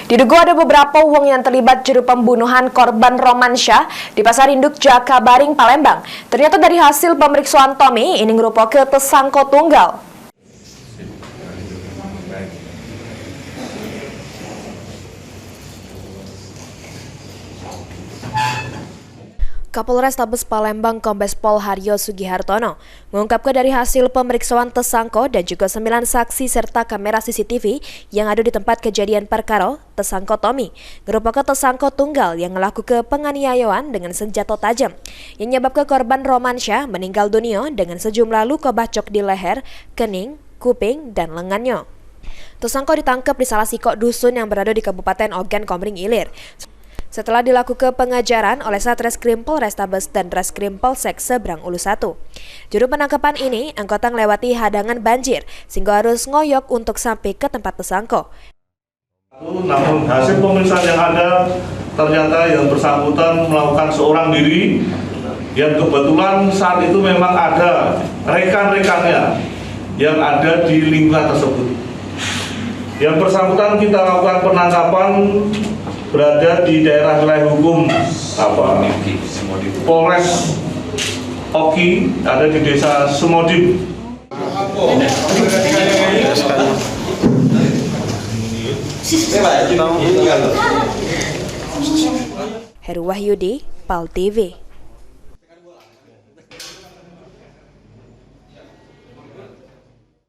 Diduga ada beberapa uang yang terlibat juru pembunuhan korban Romansyah di Pasar Induk Jakabaring, Palembang. Ternyata dari hasil pemeriksaan Tommy, ini merupakan tersangka tunggal. Kapolres Tabes Palembang Kombes Pol Haryo Sugihartono mengungkapkan dari hasil pemeriksaan tersangka dan juga 9 saksi serta kamera CCTV yang ada di tempat kejadian perkara, tersangka Tommy merupakan tersangka tunggal yang melakukan penganiayaan dengan senjata tajam yang menyebabkan korban Romansyah meninggal dunia dengan sejumlah luka bacok di leher, kening, kuping, dan lengannya. Tersangka ditangkap di salah sikok dusun yang berada di Kabupaten Ogan Komering Ilir. Setelah dilakukan pengajaran oleh Satreskrim Polrestabes dan Reskrim Polsek Seberang Ulu 1. Juru penangkapan ini anggota melewati hadangan banjir sehingga harus ngoyok untuk sampai ke tempat tersangka. Namun hasil pemeriksaan yang ada ternyata yang bersangkutan melakukan seorang diri yang kebetulan saat itu memang ada rekan-rekannya yang ada di lingkungan tersebut. Yang bersangkutan kita lakukan penangkapan berada di daerah wilayah hukum Polres Oki, ada di desa Sumodip. Heru Wahyudi, PAL TV.